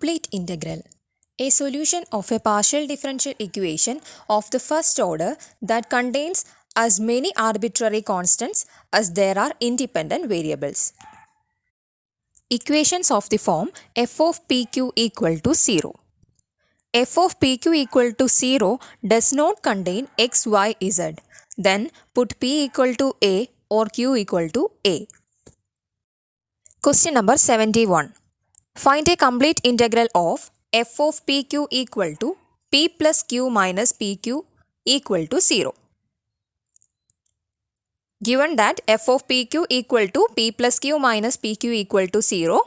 Complete integral. A solution of a partial differential equation of the first order that contains as many arbitrary constants as there are independent variables. Equations of the form f of pq equal to 0. F of pq equal to 0 does not contain x, y, z. Then put p equal to a or q equal to a. Question number 71. Find a complete integral of f of pq equal to p plus q minus pq equal to 0. Given that f of pq equal to p plus q minus pq equal to 0,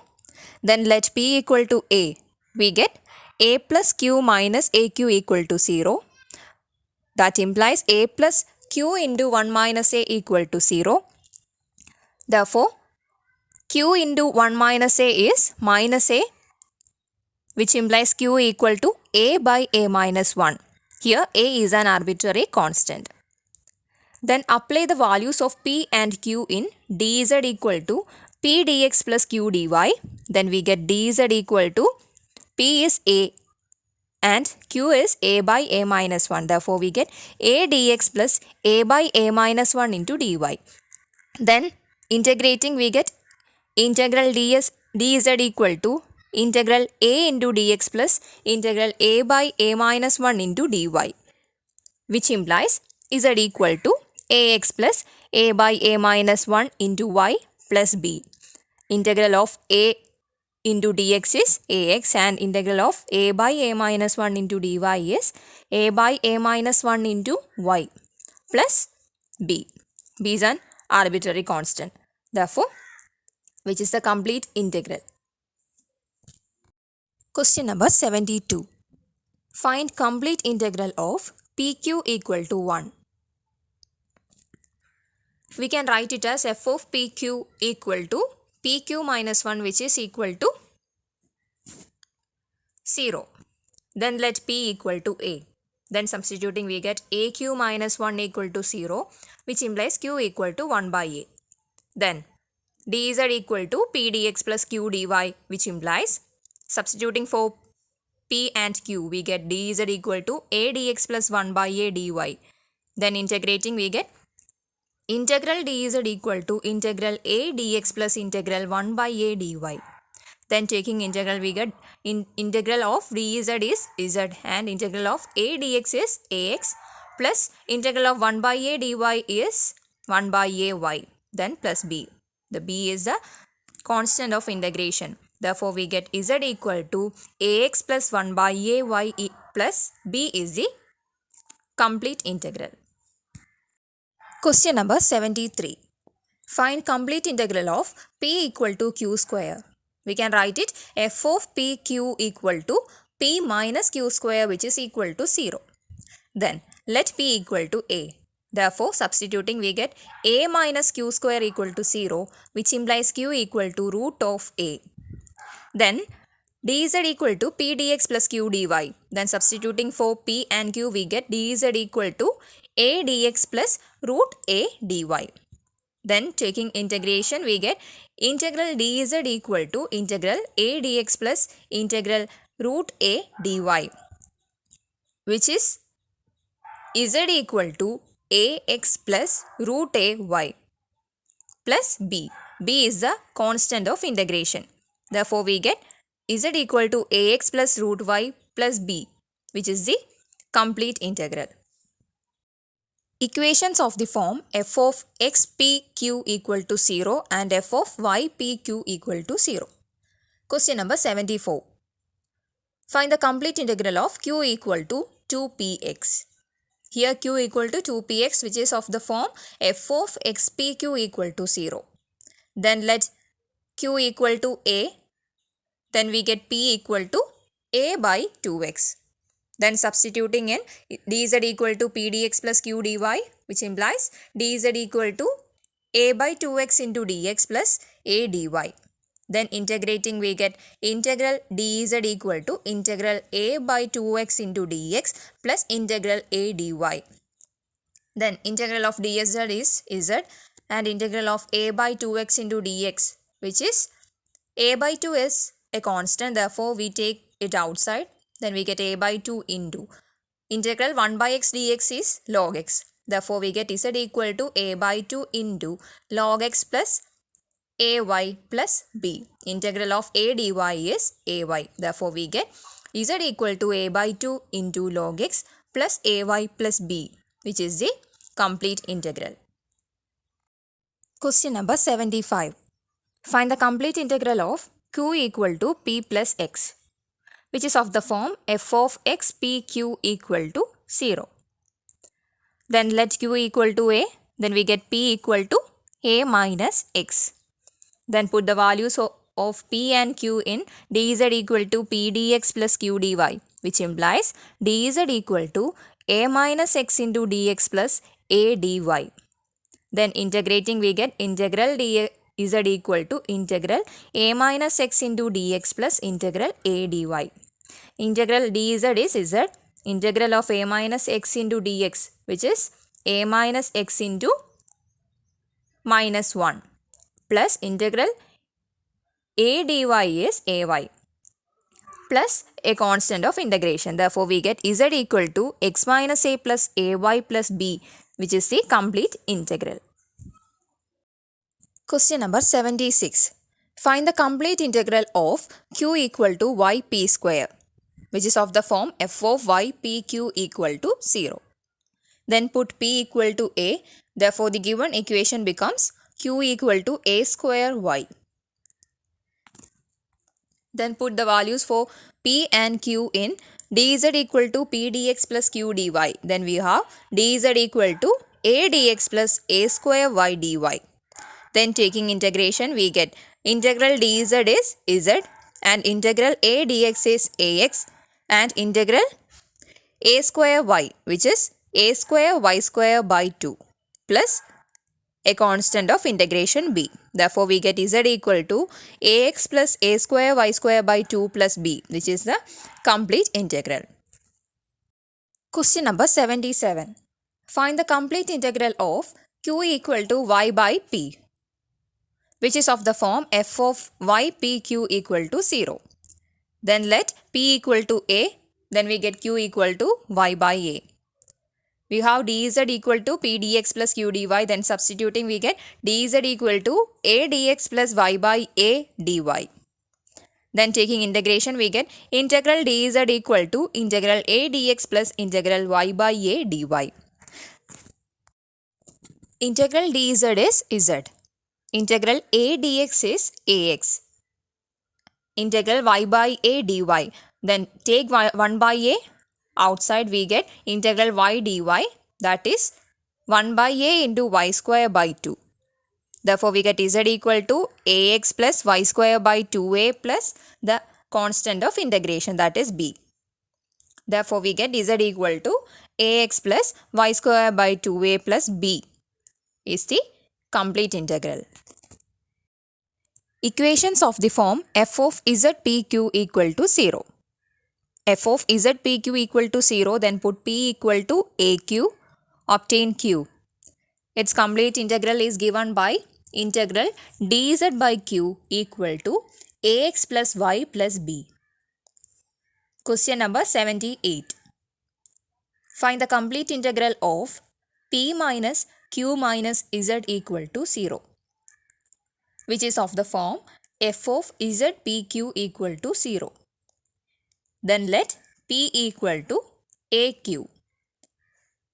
then let p equal to a. We get a plus q minus aq equal to 0. That implies a plus q into 1 minus a equal to 0. Therefore, q into 1 minus a is minus a, which implies q equal to a by a minus 1. Here a is an arbitrary constant. Then apply the values of p and q in dz equal to p dx plus q dy. Then we get dz equal to p is a and q is a by a minus 1. Therefore we get a dx plus a by a minus 1 into dy. Then integrating we get integral dz equal to integral a into dx plus integral a by a minus 1 into dy, which implies z equal to ax plus a by a minus 1 into y plus b. Integral of a into dx is ax and integral of a by a minus 1 into dy is a by a minus 1 into y plus b. B is an arbitrary constant. Therefore, which is the complete integral. Question number 72. Find complete integral of pq equal to 1. We can write it as f of pq equal to pq minus 1, which is equal to 0. Then let p equal to a. Then substituting we get aq minus 1 equal to 0, which implies q equal to 1 by a. Then dz equal to p dx plus q dy, which implies substituting for p and q we get dz equal to a dx plus 1 by a dy. Then integrating we get integral dz equal to integral a dx plus integral 1 by a dy. Then taking integral we get integral of dz is z and integral of a dx is ax plus integral of 1 by a dy is 1 by a y. Then plus b. The b is the constant of integration. Therefore, we get z equal to ax plus 1 by a y plus b is the complete integral. Question number 73. Find complete integral of p equal to q square. We can write it f of pq equal to p minus q square, which is equal to 0. Then let p equal to a. Therefore, substituting we get a minus q square equal to 0, which implies q equal to root of a. Then dz equal to p dx plus q dy. Then substituting for p and q we get dz equal to a dx plus root a dy. Then taking integration we get integral dz equal to integral a dx plus integral root a dy, which is z equal to ax plus root a y plus b. B is the constant of integration. Therefore, we get z equal to ax plus root y plus b, which is the complete integral. Equations of the form f of x p q equal to 0 and f of y p q equal to 0. Question number 74. Find the complete integral of q equal to 2px. Here q equal to 2px, which is of the form f of x p q equal to 0. Then let q equal to a. Then we get p equal to a by 2x. Then substituting in dz equal to p dx plus q dy, which implies dz equal to a by 2x into dx plus a dy. Then integrating we get integral dz equal to integral a by 2x into dx plus integral a dy. Then integral of dz is z and integral of a by 2x into dx, which is a by 2 is a constant. Therefore, we take it outside. Then we get a by 2 into integral 1 by x dx is log x. Therefore, we get z equal to a by 2 into log x plus ay plus b. Integral of a dy is ay. Therefore, we get z equal to a by 2 into log x plus ay plus b, which is the complete integral. Question number 75. Find the complete integral of q equal to p plus x, which is of the form f of x p q equal to 0. Then let q equal to a, then we get p equal to a minus x. Then put the values of p and q in dz equal to p dx plus q dy, which implies dz equal to a minus x into dx plus a dy. Then integrating we get integral dz equal to integral a minus x into dx plus integral a dy. Integral dz is z, integral of a minus x into dx, which is a minus x into minus 1, plus integral a dy is ay, plus a constant of integration. Therefore, we get z equal to x minus a plus ay plus b, which is the complete integral. Question number 76. Find the complete integral of q equal to yp square, which is of the form f of ypq equal to 0. Then put p equal to a. Therefore, the given equation becomes q equal to a square y. Then put the values for p and q in dz equal to p dx plus q dy. Then we have dz equal to a dx plus a square y dy. Then taking integration, we get integral dz is z and integral a dx is ax and integral a square y, which is a square y square by 2 plus a constant of integration b. Therefore, we get z equal to ax plus a square y square by 2 plus b, which is the complete integral. Question number 77. Find the complete integral of q equal to y by p, which is of the form f of ypq equal to 0. Then let p equal to a, then we get q equal to y by a. We have dz equal to p dx plus q dy, then substituting we get dz equal to a dx plus y by a dy. Then taking integration we get integral dz equal to integral a dx plus integral y by a dy. Integral dz is z. Integral a dx is ax. Integral y by a dy. Then take 1 by a. Outside we get integral y dy, that is 1 by a into y square by 2. Therefore, we get z equal to ax plus y square by 2a plus the constant of integration, that is b. Therefore, we get z equal to ax plus y square by 2a plus b is the complete integral. Equations of the form f of zpq equal to 0. F of zpq equal to 0, then put p equal to aq, obtain q. Its complete integral is given by integral dz by q equal to ax plus y plus b. Question number 78. Find the complete integral of p minus q minus z equal to 0, which is of the form f of zpq equal to 0. Then let p equal to aq.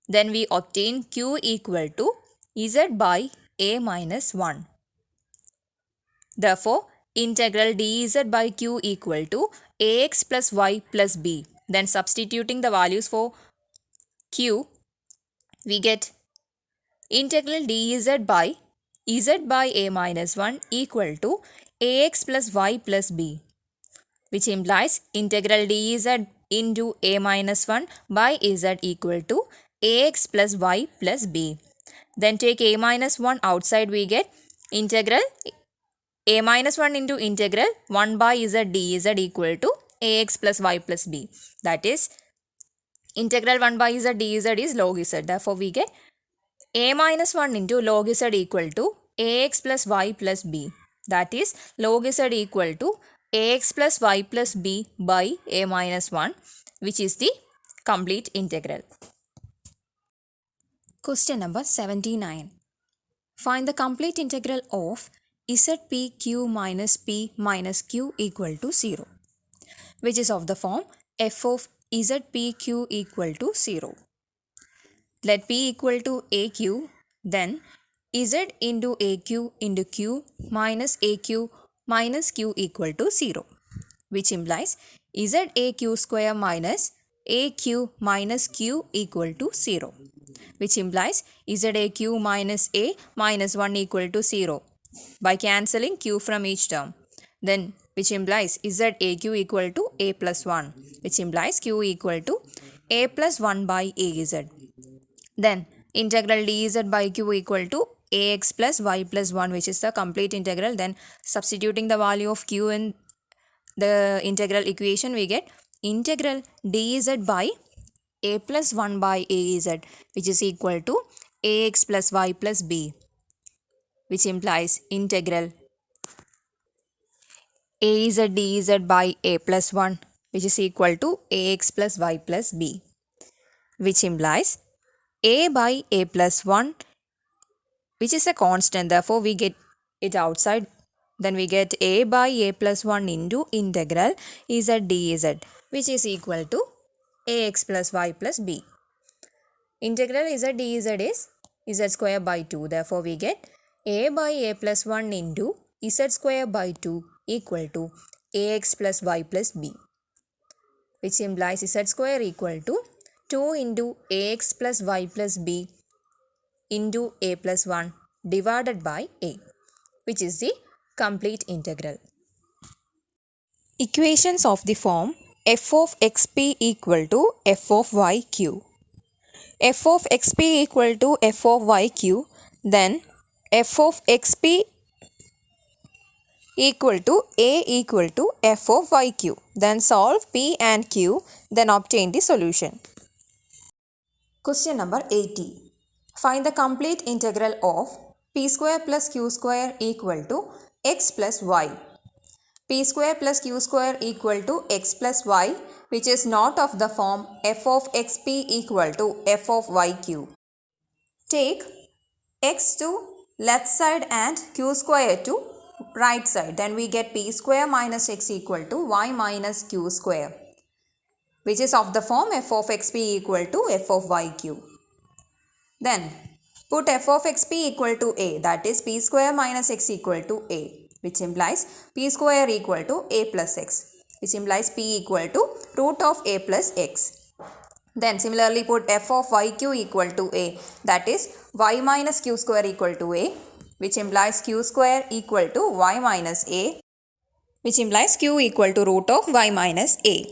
Then we obtain q equal to z by a minus 1. Therefore, integral dz by q equal to ax plus y plus b. Then substituting the values for q, we get integral dz by z by a minus 1 equal to ax plus y plus b, which implies integral dz into a minus 1 by z equal to ax plus y plus b. Then take a minus 1 outside, we get integral a minus 1 into integral 1 by z dz equal to ax plus y plus b. That is, integral 1 by z dz is log z. Therefore, we get a minus 1 into log z equal to ax plus y plus b. That is, log z equal to ax plus y plus b by a minus 1, which is the complete integral. Question number 79. Find the complete integral of zpq minus p minus q equal to 0, which is of the form f of zpq equal to 0. Let p equal to aq, then z into aq into q minus q equal to 0, which implies zaq square minus aq minus q equal to 0, which implies zaq minus a minus 1 equal to 0 by cancelling q from each term. Then which implies zaq equal to a plus 1, which implies q equal to a plus 1 by az. Then integral dz by q equal to ax plus y plus 1, which is the complete integral. Then substituting the value of q in the integral equation, we get integral dz by a plus 1 by az, which is equal to ax plus y plus b, which implies integral az dz by a plus 1, which is equal to ax plus y plus b, which implies a by a plus 1, which is a constant, therefore we get it outside. Then we get a by a plus 1 into integral z dz, which is equal to ax plus y plus b. Integral z dz is z square by 2, therefore we get a by a plus 1 into z square by 2 equal to ax plus y plus b, which implies z square equal to 2 into ax plus y plus b into a plus 1 divided by a, which is the complete integral. Equations of the form f of xp equal to f of yq. F of xp equal to f of yq, then f of xp equal to a equal to f of yq. Then solve p and q, then obtain the solution. Question number 80. Find the complete integral of p square plus q square equal to x plus y. P square plus q square equal to x plus y, which is not of the form f of xp equal to f of yq. Take x to left side and q square to right side. Then we get p square minus x equal to y minus q square, which is of the form f of xp equal to f of yq. Then put f of xp equal to a, that is p square minus x equal to a, which implies p square equal to a plus x, which implies p equal to root of a plus x. Then similarly put f of yq equal to a, that is y minus q square equal to a, which implies q square equal to y minus a, which implies q equal to root of y minus a.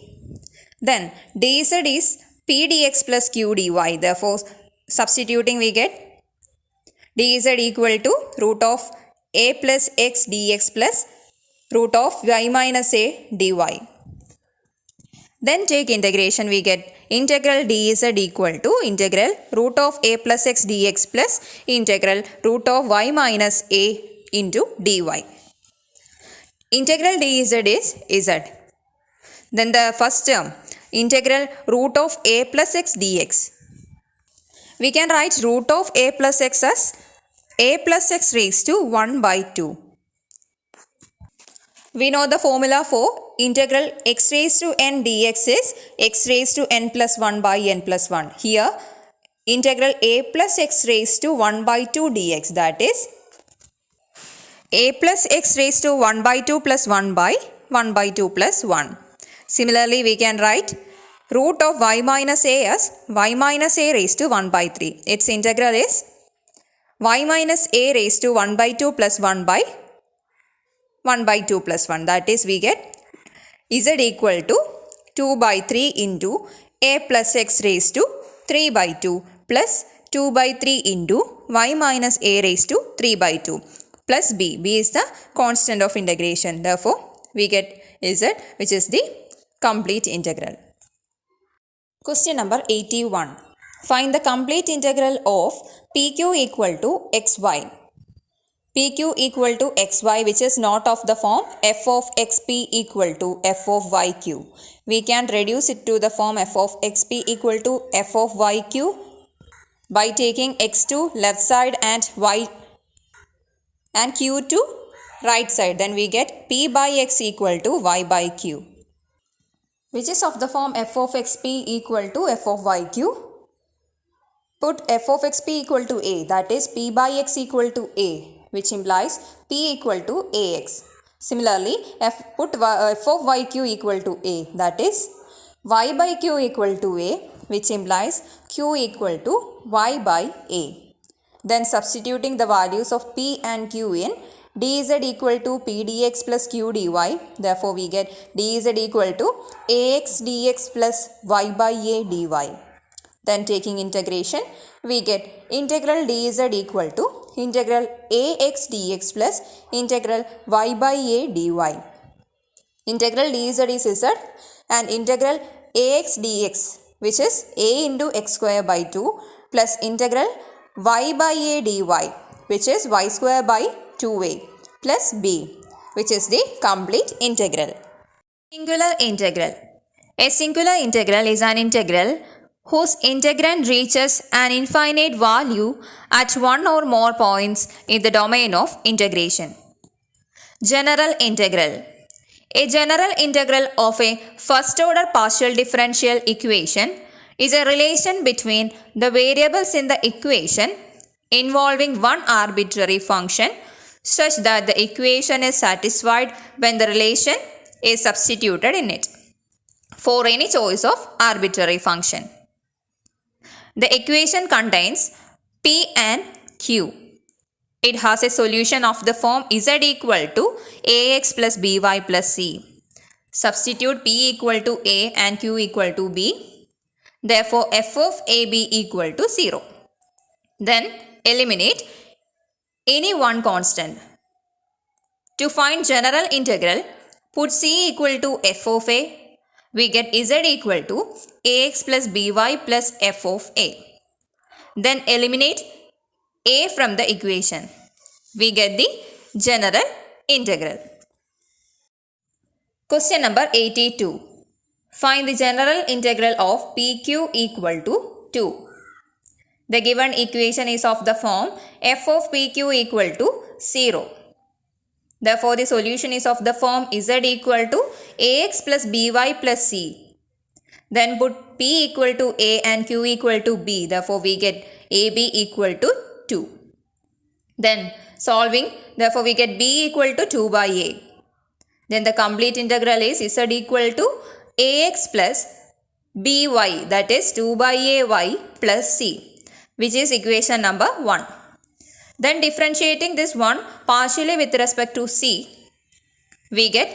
Then dz is p dx plus q dy, therefore substituting we get dz equal to root of a plus x dx plus root of y minus a dy. Then take integration, we get integral dz equal to integral root of a plus x dx plus integral root of y minus a into dy. Integral dz is z. Then the first term, integral root of a plus x dx. We can write root of a plus x as a plus x raised to 1 by 2. We know the formula for integral x raised to n dx is x raised to n plus 1 by n plus 1. Here integral a plus x raised to 1 by 2 dx, that is a plus x raised to 1 by 2 plus 1 by 1 by 2 plus 1. Similarly, we can write root of y minus a as y minus a raised to 1 by 3. Its integral is y minus a raised to 1 by 2 plus 1 by 1 by 2 plus 1. That is, we get z equal to 2 by 3 into a plus x raised to 3 by 2 plus 2 by 3 into y minus a raised to 3 by 2 plus b. B is the constant of integration. Therefore, we get z, which is the complete integral. Question number 81. Find the complete integral of pq equal to xy. PQ equal to XY, which is not of the form f of XP equal to f of YQ. We can reduce it to the form f of XP equal to f of YQ by taking X to left side and Y and Q to right side. Then we get P by X equal to Y by Q, which is of the form f of XP equal to f of YQ. Put f of XP equal to A, that is P by X equal to A, which implies P equal to AX. Similarly, put f of YQ equal to A, that is Y by Q equal to A, which implies Q equal to Y by A. Then substituting the values of P and Q in dz equal to P dx plus Q dy. Therefore, we get dz equal to AX dx plus Y by A dy. Then taking integration, we get integral dz equal to integral Ax dx plus integral Y by A dy. Integral dz is z and integral Ax dx, which is A into x square by 2 plus integral Y by A dy, which is y square by 2a plus b, which is the complete integral. Singular integral. A singular integral is an integral whose integrand reaches an infinite value at one or more points in the domain of integration. General integral. A general integral of a first order partial differential equation is a relation between the variables in the equation involving one arbitrary function such that the equation is satisfied when the relation is substituted in it for any choice of arbitrary function. The equation contains P and Q. It has a solution of the form z equal to ax plus by plus c. Substitute P equal to a and Q equal to b. Therefore, f of ab equal to 0. Then eliminate any one constant. To find general integral, put c equal to f of a. We get z equal to ax plus by plus f of a. Then eliminate a from the equation. We get the general integral. Question number 82. Find the general integral of PQ equal to 2. The given equation is of the form f of PQ equal to 0. Therefore, the solution is of the form z equal to ax plus by plus c. Then put p equal to a and q equal to b. Therefore, we get ab equal to 2. Then solving, therefore, we get b equal to 2 by a. Then the complete integral is z equal to ax plus by, that is 2 by ay plus c, which is equation number 1. Then differentiating this one partially with respect to c, we get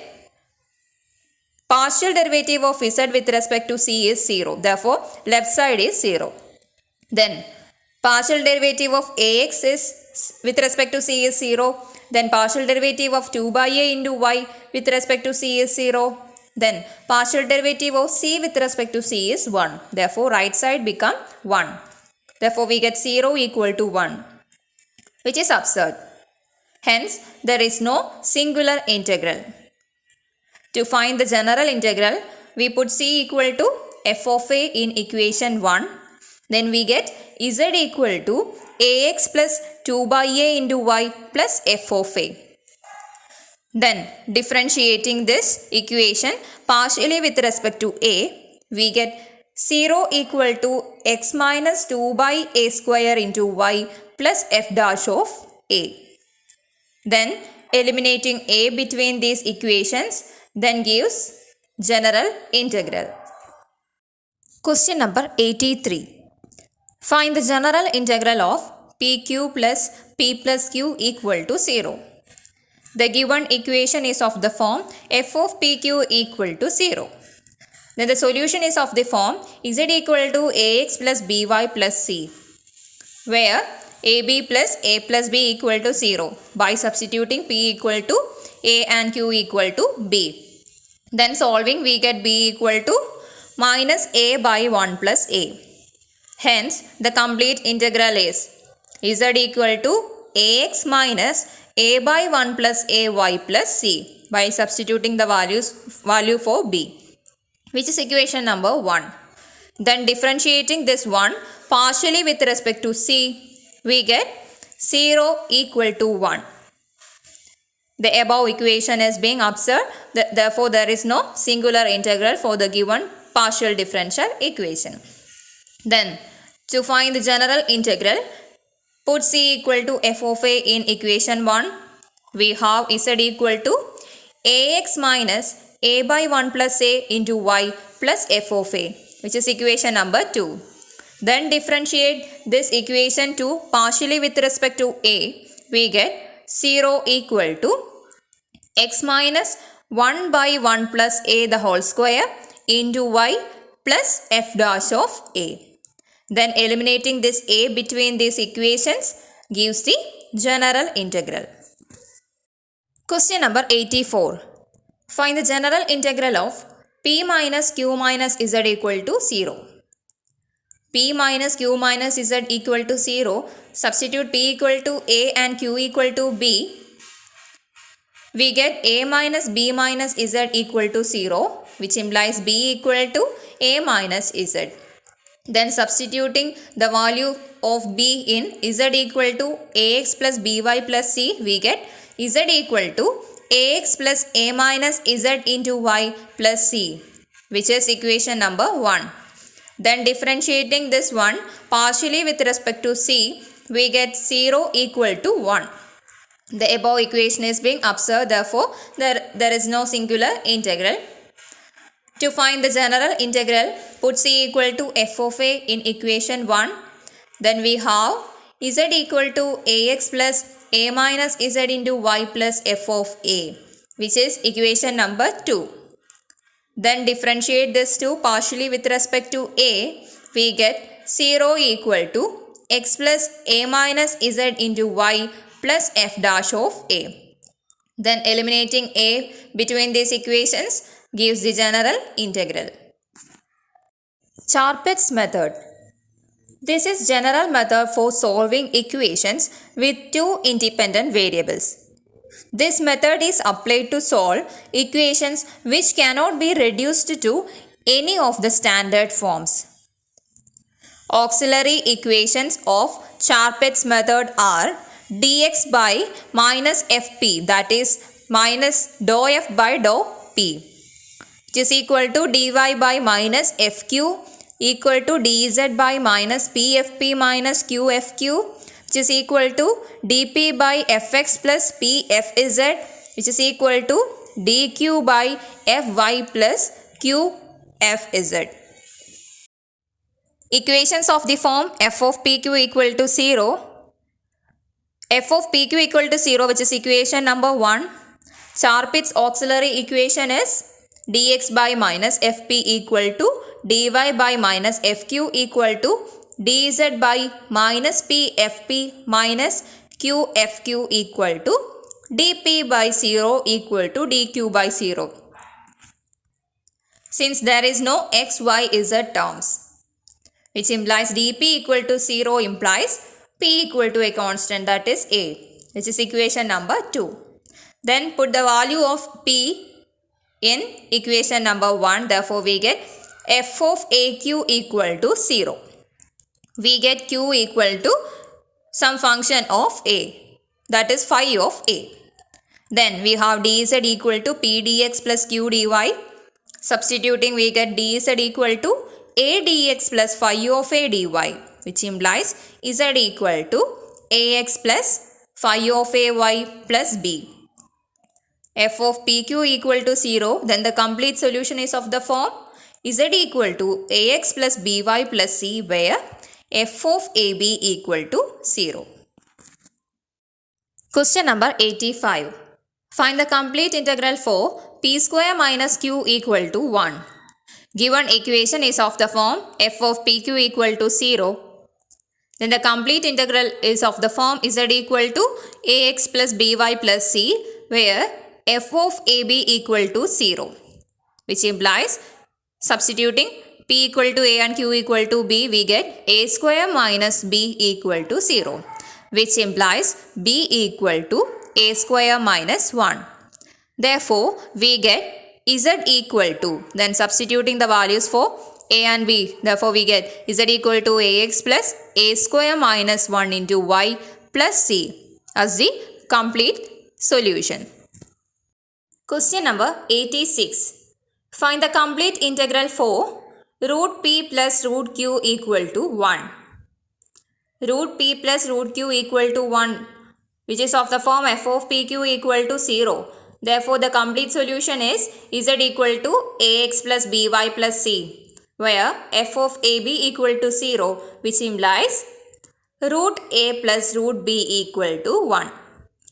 partial derivative of z with respect to c is 0. Therefore, left side is 0. Then partial derivative of ax is with respect to c is 0. Then partial derivative of 2 by a into y with respect to c is 0. Then partial derivative of c with respect to c is 1. Therefore, right side become 1. Therefore, we get 0 equal to 1, which is absurd. Hence, there is no singular integral. To find the general integral, we put c equal to f of a in equation 1. Then we get z equal to ax plus 2 by a into y plus f of a. Then differentiating this equation partially with respect to a, we get 0 equal to x minus 2 by a square into y plus f dash of a. Then eliminating a between these equations then gives general integral. Question number 83. Find the general integral of pq plus p plus q equal to 0. The given equation is of the form f of pq equal to 0. Then the solution is of the form z equal to ax plus by plus c, where ab plus a plus b equal to 0 by substituting p equal to a and q equal to b. Then solving, we get b equal to minus a by 1 plus a. Hence, the complete integral is z equal to ax minus a by 1 plus ay plus c by substituting the value for b, which is equation number 1. Then differentiating this one partially with respect to c, we get 0 equal to 1. The above equation is being observed, therefore there is no singular integral for the given partial differential equation. Then to find the general integral, put c equal to f of a in equation 1. We have z equal to ax minus a by 1 plus a into y plus f of a, which is equation number 2. Then differentiate this equation to partially with respect to a, we get 0 equal to x minus 1 by 1 plus a the whole square into y plus f dash of a. Then eliminating this a between these equations gives the general integral. Question number 84. Find the general integral of p minus q minus z equal to 0. P minus q minus z equal to 0. Substitute p equal to a and q equal to b. We get a minus b minus z equal to 0, which implies b equal to a minus z. Then substituting the value of b in z equal to ax plus by plus c, we get z equal to ax plus a minus z into y plus c, which is equation number 1. Then differentiating this one partially with respect to c, we get 0 equal to 1. The above equation is being observed, therefore there is no singular integral. To find the general integral, put c equal to f of a in equation 1. Then we have z equal to ax plus a minus z into y plus f of a, which is equation number 2. Then differentiate this to partially with respect to a, we get 0 equal to x plus a minus z into y plus f dash of a. Then eliminating a between these equations gives the general integral. Charpit's method. This is general method for solving equations with two independent variables. This method is applied to solve equations which cannot be reduced to any of the standard forms. Auxiliary equations of Charpit's method are dx by minus fp, that is minus dou f by dou p, which is equal to dy by minus fq equal to dz by minus pfp minus qfq, which is equal to dp by fx plus pfz, which is equal to dq by fy plus qfz. Equations of the form f of pq equal to 0. F of pq equal to 0, which is equation number 1. Charpit's auxiliary equation is dx by minus fp equal to dy by minus fq equal to dz by minus pfp minus qfq equal to dp by 0 equal to dq by 0. Since there is no x, y, z terms, which implies dp equal to 0 implies p equal to a constant, that is a, which is equation number 2. Then put the value of p in equation number 1. Therefore, we get f of aq equal to 0. We get q equal to some function of a, that is phi of a. Then we have dz equal to p dx plus q dy. Substituting, we get dz equal to a dx plus phi of a dy, which implies z equal to ax plus phi of a y plus b. F of pq equal to 0, then the complete solution is of the form z equal to ax plus by plus c, where f of ab equal to 0. Question number 85. Find the complete integral for p square minus q equal to 1. Given equation is of the form f of pq equal to 0. Then the complete integral is of the form z equal to ax plus by plus c, where f of ab equal to 0, which implies substituting p equal to a and q equal to b, we get a square minus b equal to 0, which implies b equal to a square minus 1. Therefore, we get z equal to, then substituting the values for a and b, therefore we get z equal to ax plus a square minus 1 into y plus c as the complete solution. Question number 86. Find the complete integral for root p plus root q equal to 1. Root p plus root q equal to 1, which is of the form f of pq equal to 0. Therefore, the complete solution is z equal to ax plus by plus c, where f of ab equal to 0, which implies root a plus root b equal to 1,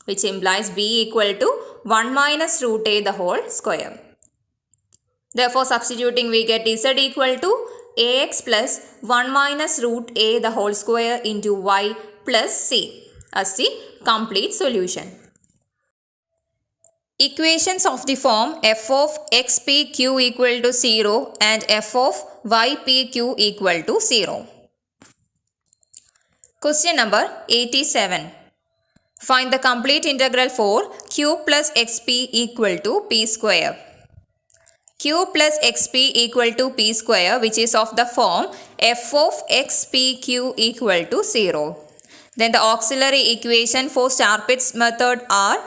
which implies b equal to 1 minus root a the whole square. Therefore, substituting we get z equal to ax plus 1 minus root a the whole square into y plus c as the complete solution. Equations of the form f of xpq equal to 0 and f of ypq equal to 0. Question number 87. Find the complete integral for q plus xp equal to p square. Q plus xp equal to p square, which is of the form f of xpq equal to 0. Then the auxiliary equation for Star-Pitt's method are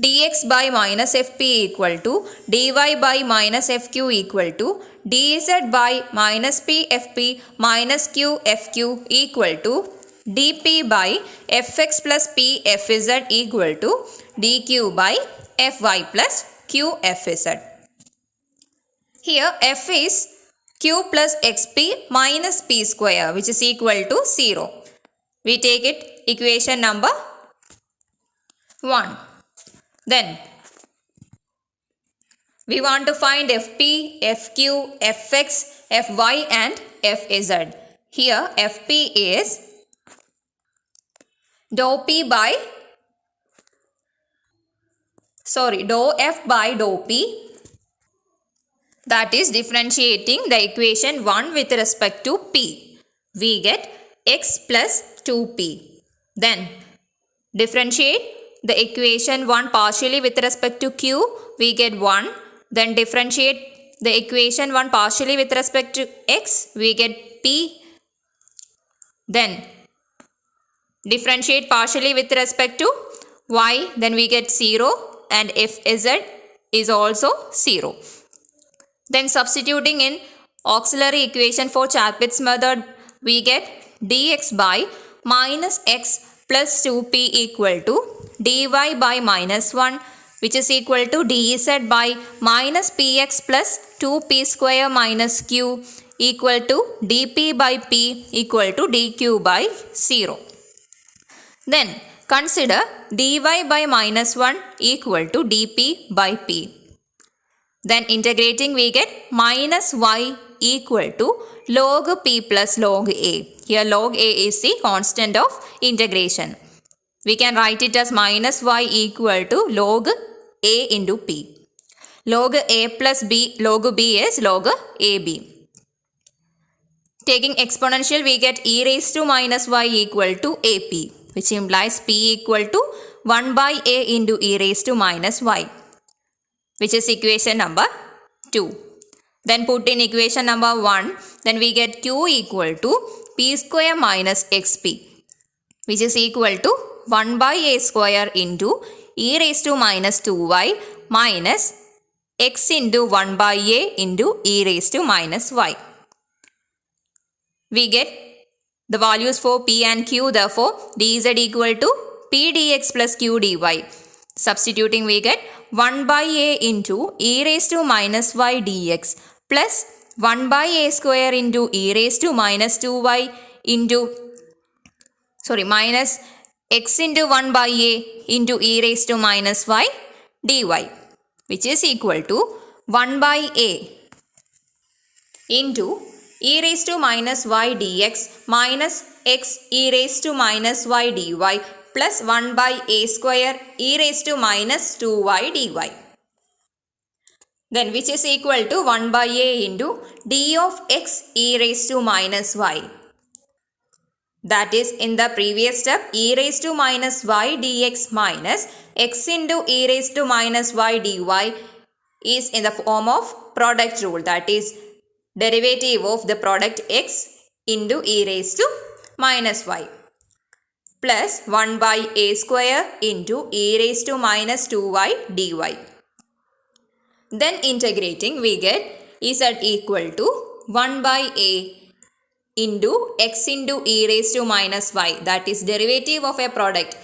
dx by minus fp equal to dy by minus fq equal to dz by minus p fp minus q fq equal to dp by fx plus p fz equal to dq by fy plus q fz. Here f is q plus xp minus p square, which is equal to 0. We take it equation number 1. Then we want to find fp, fq, fx, fy and fz. Here fp is dou f by dou p, that is differentiating the equation 1 with respect to p. We get x plus 2p. Then differentiate the equation 1 partially with respect to q, we get 1. Then differentiate the equation 1 partially with respect to x, we get p. Then differentiate partially with respect to y, then we get 0 and fz is also 0. Then substituting in auxiliary equation for Star-Pitt's method, we get dx by minus x plus 2p equal to dy by minus 1, which is equal to dz by minus px plus 2p square minus q equal to dp by p equal to dq by 0. Then consider dy by minus 1 equal to dp by p. Then integrating we get minus y equal to log p plus log a. Here log a is the constant of integration. We can write it as minus y equal to log a into p. Log a plus b, log b is log ab. Taking exponential we get e raised to minus y equal to ap, which implies p equal to 1 by a into e raised to minus y, which is equation number 2. Then put in equation number 1, then we get q equal to p square minus xp, which is equal to 1 by a square into e raised to minus 2y minus x into 1 by a into e raised to minus y. We get the values for p and q, therefore dz equal to p dx plus q dy. Substituting we get 1 by a into e raised to minus y dx plus 1 by a square into e raised to minus 2y into minus x into 1 by a into e raised to minus y dy, which is equal to 1 by a into e raised to minus y dx minus x e raised to minus y dy plus 1 by a square e raised to minus 2y dy. Then which is equal to 1 by a into d of x e raised to minus y. That is, in the previous step, e raised to minus y dx minus x into e raised to minus y dy is in the form of product rule. That is, derivative of the product x into e raised to minus y plus 1 by a square into e raised to minus 2y dy. Then integrating, we get z equal to 1 by a into x into e raised to minus y, that is derivative of a product.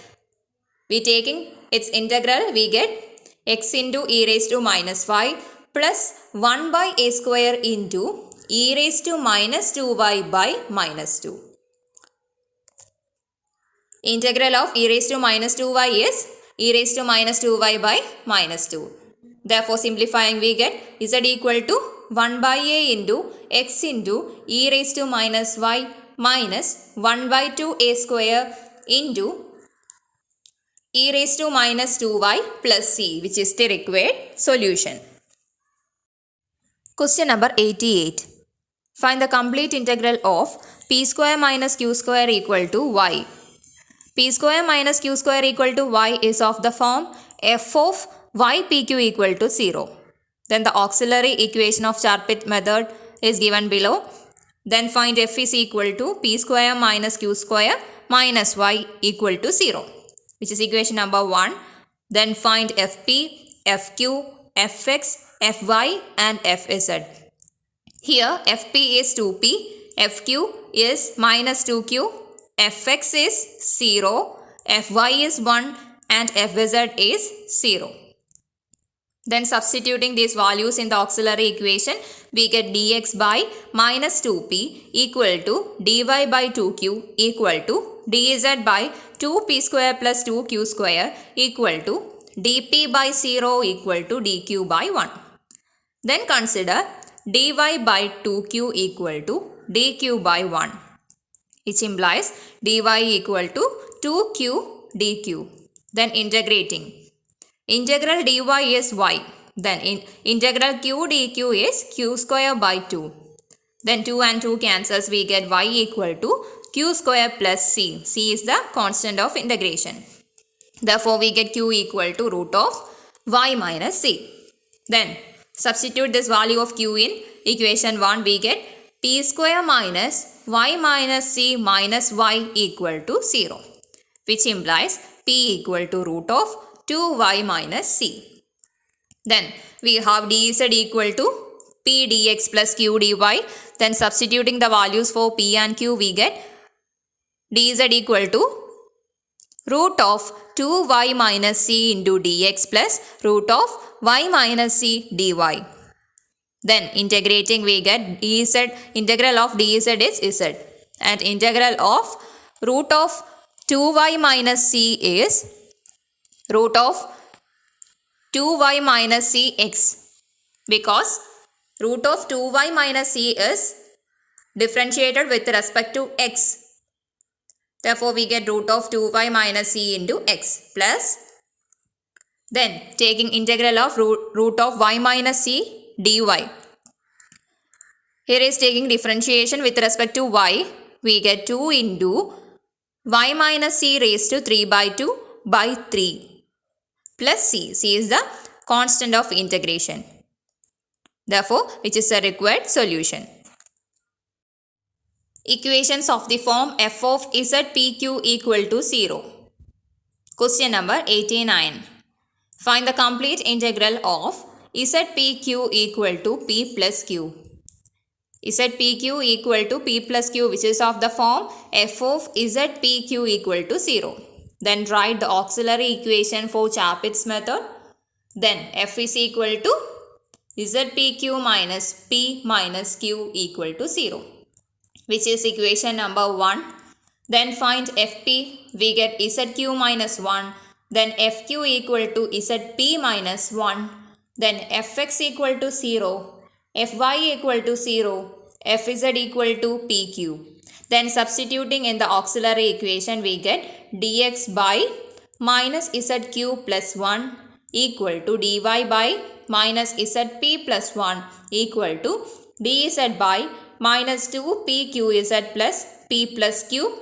We taking its integral, we get x into e raised to minus y plus 1 by a square into e raised to minus 2y by minus 2. Integral of e raised to minus 2y is e raised to minus 2y by minus 2. Therefore, simplifying, we get z equal to 1 by a into x into e raised to minus y minus 1 by 2a square into e raised to minus 2y plus c, which is the required solution. Question number 88. Find the complete integral of p square minus q square equal to y. P square minus q square equal to y is of the form f of y pq equal to 0. Then the auxiliary equation of Charpit method is given below. Then find f is equal to p square minus q square minus y equal to 0, which is equation number 1. Then find fp, fq, fx, fy and fz. Here fp is 2p, fq is minus 2q, fx is 0, fy is 1 and fz is 0. Then substituting these values in the auxiliary equation, we get dx by minus 2p equal to dy by 2q equal to dz by 2p square plus 2q square equal to dp by 0 equal to dq by 1. Then consider dy by 2q equal to dq by 1, which implies dy equal to 2q dq. Then integrating. Integral dy is y. Then integral q dq is q square by 2. Then 2 and 2 cancels, we get y equal to q square plus c. C is the constant of integration. Therefore, we get q equal to root of y minus c. Then substitute this value of q in equation 1, we get p square minus y minus c minus y equal to 0, which implies p equal to root of 2y minus c. Then we have dz equal to p dx plus q dy. Then substituting the values for p and q, we get dz equal to root of 2y minus c into dx plus root of y minus c dy. Then integrating, we get dz, integral of dz is z, and integral of root of 2y minus c is root of 2y minus c x, because root of 2y minus c is differentiated with respect to x. Therefore, we get root of 2y minus c into x plus, then taking integral of root of y minus c dy. Here is taking differentiation with respect to y. We get 2 into y minus c raised to 3 by 2 by 3 plus c. C is the constant of integration. Therefore, which is the required solution. Equations of the form f of z pq equal to 0. Question number 89. Find the complete integral of z pq equal to p plus q. Z pq equal to p plus q, which is of the form f of z pq equal to 0. Then write the auxiliary equation for Charpit's method. Then f is equal to z pq minus p minus q equal to 0, which is equation number 1. Then find fp, we get zq minus 1. Then fq equal to zp minus 1. Then fx equal to 0. Fy equal to 0. Fz equal to pq. Then substituting in the auxiliary equation, we get dx by minus zq plus 1 equal to dy by minus zp plus 1 equal to dz by minus 2 pqz plus p plus q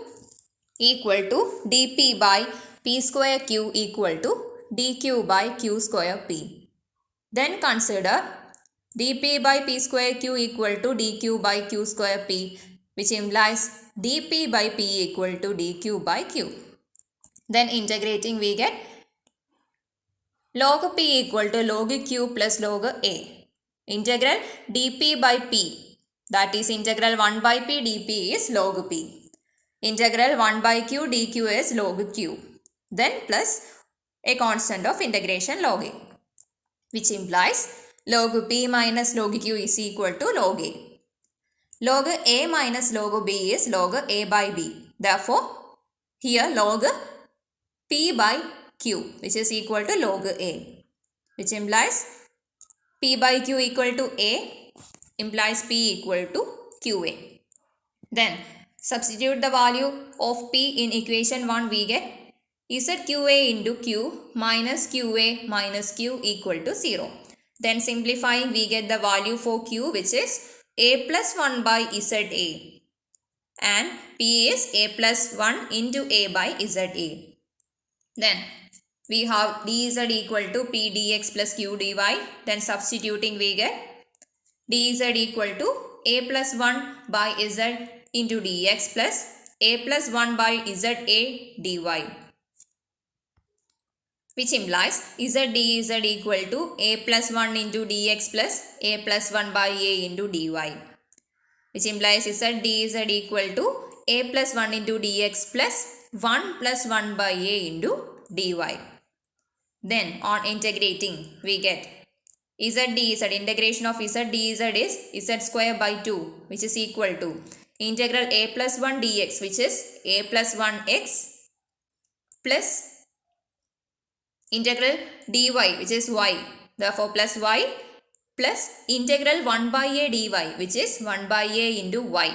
equal to dp by p square q equal to dq by q square p. Then consider dp by p square q equal to dq by q square p, which implies dp by p equal to dq by q. Then integrating we get log p equal to log q plus log a. Integral dp by p, that is integral 1 by p dp is log p. Integral 1 by q dq is log q. Then plus a constant of integration log a, which implies log p minus log q is equal to log a. Log a minus log b is log a by b. Therefore, here log p by q, which is equal to log a, which implies p by q equal to a, implies p equal to qa. Then substitute the value of p in equation 1, we get zqa into q minus qa minus q equal to 0. Then simplifying we get the value for q, which is a plus 1 by za, and p is a plus 1 into a by za. Then we have dz equal to p dx plus q dy. Then substituting we get dz equal to a plus 1 by z into dx plus a plus 1 by za dy, which implies z dz equal to a plus 1 into dx plus a plus 1 by a into dy, which implies z dz equal to a plus 1 into dx plus 1 plus 1 by a into dy. Then on integrating we get z dz, integration of z dz is z square by 2, which is equal to integral a plus 1 dx, which is a plus 1x, plus integral dy, which is y, therefore plus y, plus integral 1 by a dy, which is 1 by a into y.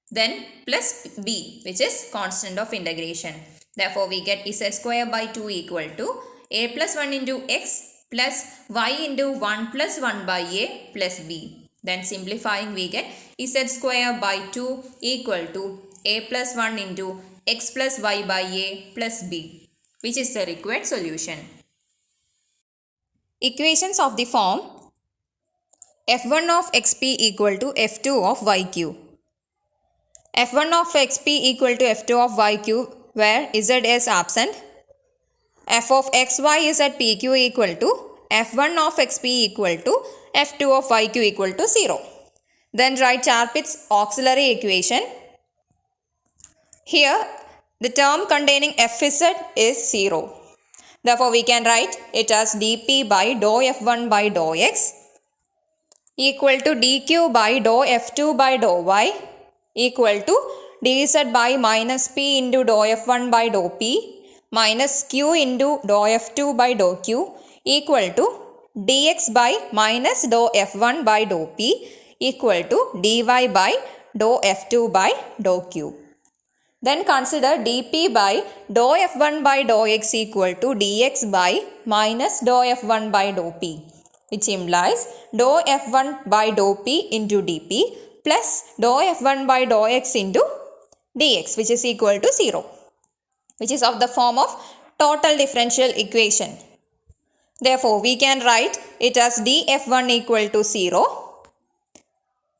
Then plus b, which is constant of integration. Therefore we get z square by 2 equal to a plus 1 into x plus y into 1 plus 1 by a plus b. Then simplifying we get z square by 2 equal to a plus 1 into x plus y by a plus b, which is the required solution. Equations of the form f1 of xp equal to f2 of yq. f1 of xp equal to f2 of yq, where z is absent. F of xy is at pq equal to f1 of xp equal to f2 of yq equal to 0. Then write Charpit's auxiliary equation. Here the term containing fz is 0. Therefore we can write it as dp by dou f1 by dou x equal to dq by dou f2 by dou y equal to dz by minus p into dou f1 by dou p minus q into dou f2 by dou q equal to dx by minus dou f1 by dou p equal to dy by dou f2 by dou q. Then consider dp by dou f1 by dou x equal to dx by minus dou f1 by dou p, which implies dou f1 by dou p into dp plus dou f1 by dou x into dx, which is equal to 0, which is of the form of total differential equation. Therefore, we can write it as df1 equal to 0.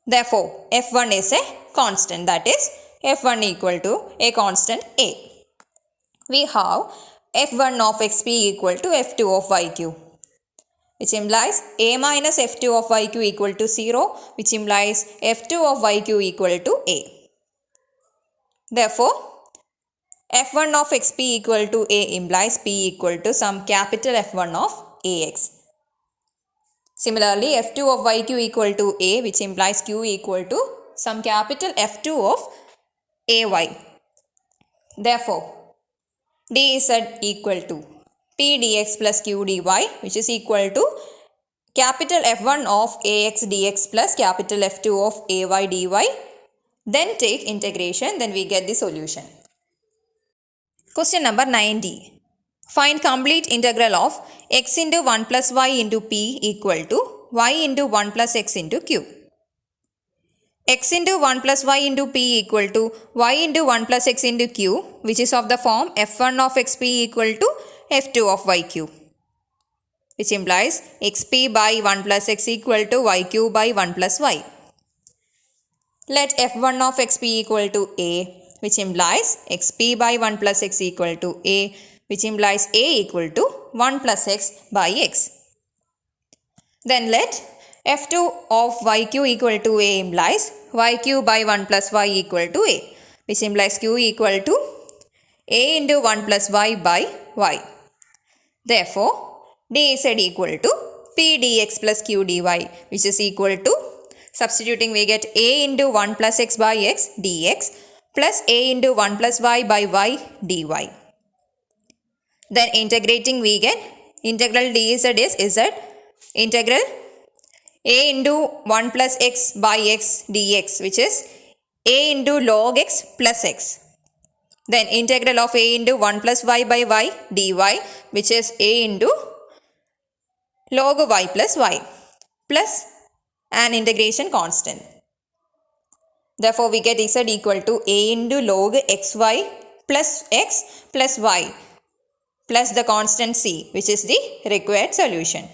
Therefore, f1 is a constant, that is f1 equal to a constant a. We have f1 of xp equal to f2 of yq, which implies a minus f2 of yq equal to 0, which implies f2 of yq equal to a. Therefore, f1 of xp equal to a implies p equal to some capital F1 of ax. Similarly, f2 of yq equal to a, which implies q equal to some capital F2 of ay. Therefore, dz equal to p dx plus q dy, which is equal to capital F1 of ax dx plus capital F2 of ay dy. Then take integration, then we get the solution. Question number 90. Find complete integral of x into 1 plus y into p equal to y into 1 plus x into q. x into 1 plus y into p equal to y into 1 plus x into q, which is of the form f1 of xp equal to f2 of yq, which implies xp by 1 plus x equal to yq by 1 plus y. Let f1 of xp equal to a, which implies xp by 1 plus x equal to a, which implies a equal to 1 plus x by x. Then let f2 of yq equal to a implies yq by 1 plus y equal to a, which implies q equal to a into 1 plus y by y. Therefore, dz equal to p dx plus q dy, which is equal to, substituting we get a into 1 plus x by x dx plus a into 1 plus y by y dy. Then integrating we get integral dz is z integral a into 1 plus x by x dx, which is a into log x plus x. Then integral of a into 1 plus y by y dy, which is a into log y plus y plus an integration constant. Therefore, we get z equal to a into log xy plus x plus y plus the constant c, which is the required solution.